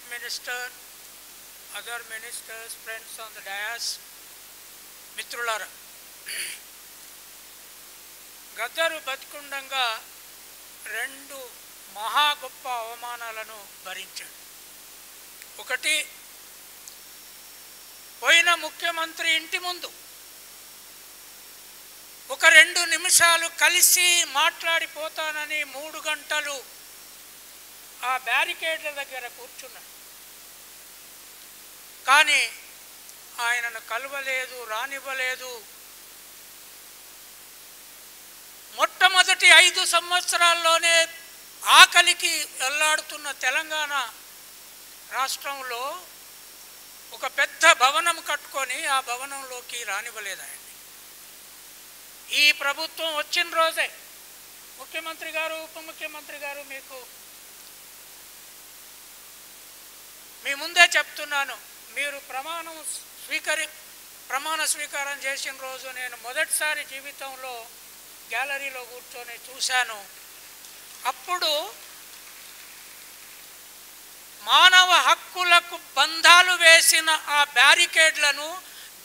Minister, other ministers, friends on the dais, మిత్రులారా, గద్దరు బతికుండంగా రెండు మహా గొప్ప అవమానాలను భరించాడు. ఒకటి, పోయిన ముఖ్యమంత్రి ఇంటి ముందు ఒక 2 నిమిషాలు కలిసి మాట్లాడిపోతానని 3 గంటలు ఆ బ్యారికేడ్ల దగ్గర కూర్చున్నాడు. కానీ ఆయనను కలవలేదు, రానివ్వలేదు. మొట్టమొదటి 5 సంవత్సరాల్లోనే ఆకలికి వెళ్లాడుతున్న తెలంగాణ రాష్ట్రంలో ఒక పెద్ద భవనం కట్టుకొని ఆ భవనంలోకి రానివ్వలేదు ఆయన. ఈ ప్రభుత్వం వచ్చిన రోజే ముఖ్యమంత్రి గారు, ఉప ముఖ్యమంత్రి గారు, మీ ముందే చెప్తున్నాను, మీరు ప్రమాణ స్వీకారం చేసిన రోజు నేను మొదటిసారి జీవితంలో గ్యాలరీలో కూర్చొని చూశాను. అప్పుడు మానవ హక్కులకు బంధాలు వేసిన ఆ బ్యారికేడ్లను,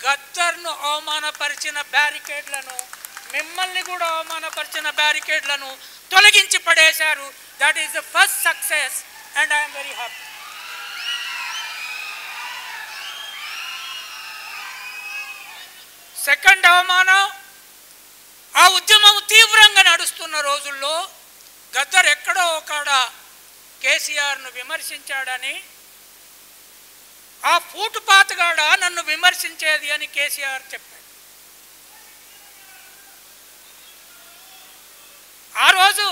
గద్దర్ను అవమానపరిచిన బ్యారికేడ్లను, మిమ్మల్ని కూడా అవమానపరిచిన బ్యారికేడ్లను తొలగించి పడేశారు. That is the first success and I'm very happy. Second అవమానం, ఆ ఉద్యమం తీవ్రంగా నడుస్తున్న రోజుల్లో గద్దర్ ఎక్కడో ఒకడ కేసీఆర్ను విమర్శించాడని, ఆ ఫూటుపాతగాడ నన్ను విమర్శించేది అని కేసీఆర్ చెప్పాడు. ఆ రోజు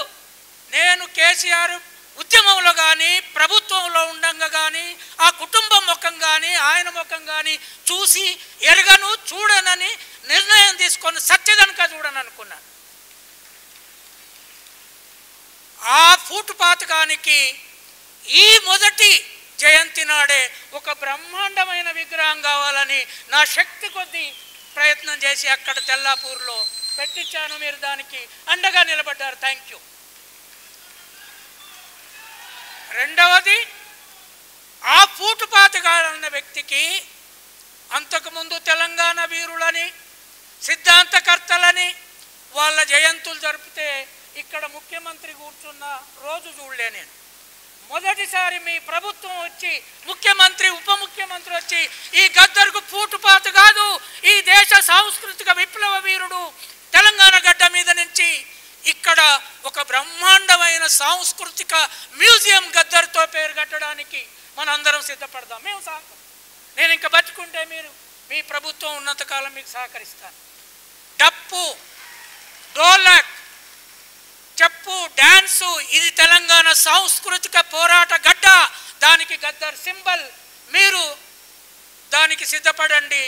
నేను కేసీఆర్ ఉద్యమంలో కానీ ప్రభుత్వంలో ఉండంగా కానీ ఆ కుటుంబం ముఖం కానీ ఆయన ముఖం కానీ చూసి ఎరగను, చూడనని నిర్ణయం తీసుకొని సత్యదనక చూడను అనుకున్నాను. ఆ ఫూటుపాతకానికి ఈ మొదటి జయంతి నాడే ఒక బ్రహ్మాండమైన విగ్రహం కావాలని నా శక్తి కొద్దీ ప్రయత్నం చేసి అక్కడ తెల్లాపూర్లో పెట్టించాను. మీరు దానికి అండగా నిలబడ్డారు. Thank you. రెండవది, ఆ ఫూటుపాతగాడన్న వ్యక్తికి అంతకుముందు తెలంగాణ వీరులని, సిద్ధాంతకర్తలని వాళ్ళ జయంతులు జరిపితే ఇక్కడ ముఖ్యమంత్రి కూర్చున్న రోజు చూడలే నేను. మొదటిసారి మీ ప్రభుత్వం వచ్చి ముఖ్యమంత్రి, ఉప ముఖ్యమంత్రి వచ్చి ఈ గద్దర్కు ఫూటుపాత కాదు, ఈ దేశ సాంస్కృతిక విప్లవ వీరుడు, తెలంగాణ గడ్డ మీద నుంచి ఇక్కడ ఒక బ్రహ్మాండమైన సాంస్కృతిక మ్యూజియం గద్దర్తో పేరు కట్టడానికి మనందరం సిద్ధపడదాం. మేము నేను ఇంకా బతుకుంటే మీ ప్రభుత్వం ఉన్నంతకాలం మీకు సహకరిస్తాను. డప్పు, డోలక్, చెప్పు, డ్యాన్సు, ఇది తెలంగాణ సాంస్కృతిక పోరాట గడ్డ. దానికి గద్దర్ సింబల్. మీరు దానికి సిద్ధపడండి.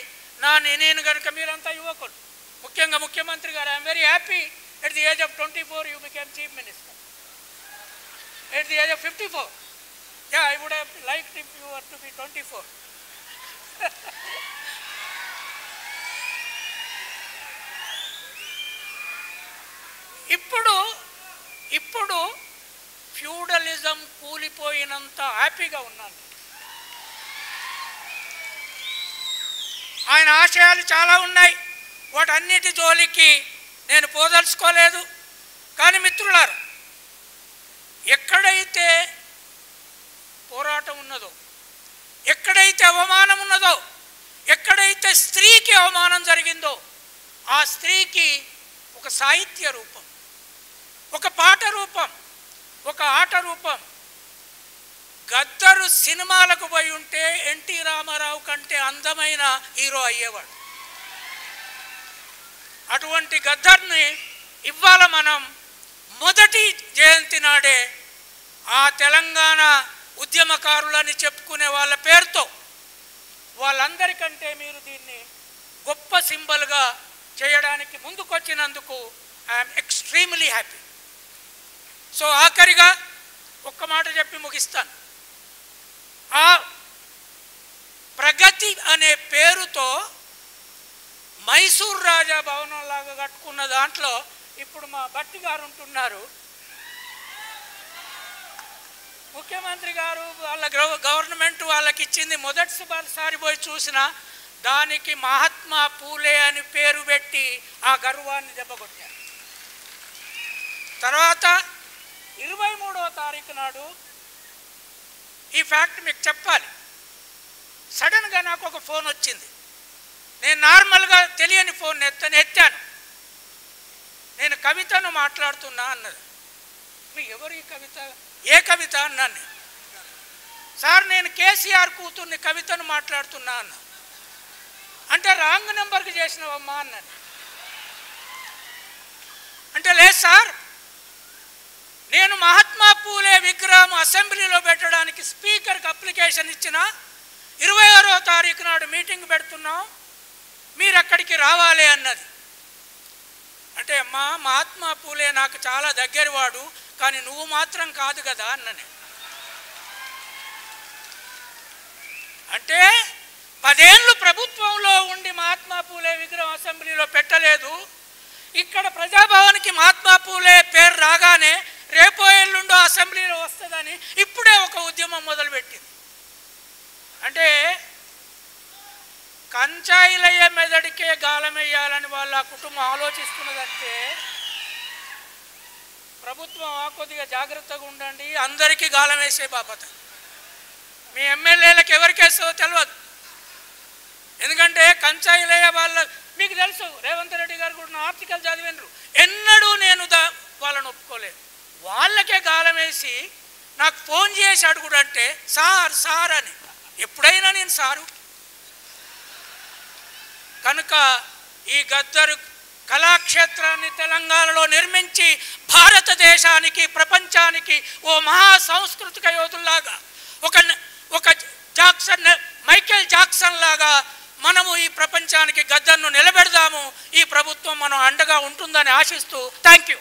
నేను కనుక మీరంతా యువకులు, ముఖ్యంగా ముఖ్యమంత్రి గారు, I'm very happy. At the age of 24, you became Chief Minister. At the age of 54, yeah, I would have liked if you were to be 24. ఇప్పుడు ఫ్యూడలిజం కూలిపోయినంత హ్యాపీగా ఉన్నాను. ఆయన ఆశయాలు చాలా ఉన్నాయి, వాటన్నిటి జోలికి నేను పోదలుచుకోలేదు. కానీ మిత్రులారా, ఎక్కడైతే పోరాటం ఉన్నదో, ఎక్కడైతే అవమానం ఉన్నదో, ఎక్కడైతే స్త్రీకి అవమానం జరిగిందో, ఆ స్త్రీకి ఒక సాహిత్య రూపం, ఒక పాట రూపం, ఒక ఆట రూపం. గద్దరు సినిమాలకు పోయి ఉంటే ఎన్టీ రామారావు కంటే అందమైన హీరో అయ్యేవాడు. అటువంటి గద్దర్ని ఇవాళ మనం మొదటి జయంతి నాడే ఆ తెలంగాణ ఉద్యమకారులని చెప్పుకునే వాళ్ళ పేరుతో వాళ్ళందరికంటే మీరు దీన్ని గొప్ప సింబల్గా చేయడానికి ముందుకొచ్చినందుకు ఐఎమ్ ఎక్స్ట్రీమ్లీ హ్యాపీ. సో ఆఖరిగా ఒక్క మాట చెప్పి ముగిస్తాను. ఆ ప్రగతి అనే పేరుతో మైసూర్ రాజా భవనం లాగా కట్టుకున్న దాంట్లో ఇప్పుడు మా భట్టి గారు ఉంటున్నారు. ముఖ్యమంత్రి గారు వాళ్ళ గవర్నమెంట్ వాళ్ళకి ఇచ్చింది మొదటిసారి పోయి చూసిన దానికి మహాత్మా పూలే అని పేరు పెట్టి ఆ గర్వాన్ని దెబ్బకొట్టారు. తర్వాత 23వ తారీఖు నాడు ఈ ఫ్యాక్ట్ మీకు చెప్పాలి. సడన్గా నాకు ఒక ఫోన్ వచ్చింది. నేను నార్మల్గా తెలియని ఫోన్ ఎత్తాను. నేను కవితను మాట్లాడుతున్నా అన్నది. మీ ఎవరు ఈ కవిత? ఏ కవిత అన్నాను. సార్ నేను కేసీఆర్ కూతుర్ని కవితను మాట్లాడుతున్నా అన్నా. అంటే రాంగ్ నెంబర్కి చేసినవమ్మా అన్నది. అంటే లేదు సార్, నేను మహాత్మా పూలే విగ్రహం అసెంబ్లీలో పెట్టడానికి స్పీకర్కి అప్లికేషన్ ఇచ్చిన 26వ తారీఖు నాడు మీటింగ్ పెడుతున్నాం, మీరు అక్కడికి రావాలి అన్నది. అంటే అమ్మా మహాత్మా పూలే నాకు చాలా దగ్గరవాడు, కానీ నువ్వు మాత్రం కాదు కదా అన్ననే. అంటే 10 ఏళ్ళు ప్రభుత్వంలో ఉండి మహాత్మా పూలే విగ్రహం అసెంబ్లీలో పెట్టలేదు. ఇక్కడ ప్రజాభవన్కి మహాత్మా పూలే పేరు రాగానే రేపో ఎల్లుండో అసెంబ్లీలో వస్తుందని ఇప్పుడే ఒక ఉద్యమం మొదలుపెట్టింది. అంటే కంచాయిలయ్య మెదడికే గాలం వేయాలని వాళ్ళ కుటుంబం ఆలోచిస్తున్నదంటే ప్రభుత్వం కొద్దిగా జాగ్రత్తగా ఉండండి, అందరికీ గాలం వేసే బాపత. మీ ఎమ్మెల్యేలకు ఎవరికేసో తెలియదు. ఎందుకంటే కంచాయిలయ్య వాళ్ళ మీకు తెలుసు, రేవంత్ రెడ్డి గారు కూడా ఆర్టికల్ చదివినరు. ఎన్నడూ నేను వాళ్ళని ఒప్పుకోలేదు. వాళ్ళకే గాలం వేసి నాకు ఫోన్ చేసి అడుగుడంటే సార్ సార్ అని. ఎప్పుడైనా నేను సారు. కనుక ఈ గద్దరు కళాక్షేత్రాన్ని తెలంగాణలో నిర్మించి భారతదేశానికి ప్రపంచానికి ఓ మహా సాంస్కృతిక యోధుల్లాగా ఒక మైకేల్ జాక్సన్ లాగా మనము ఈ ప్రపంచానికి గద్దర్ను నిలబెడదాము. ఈ ప్రభుత్వం మనం అండగా ఉంటుందని ఆశిస్తూ థ్యాంక్ యూ.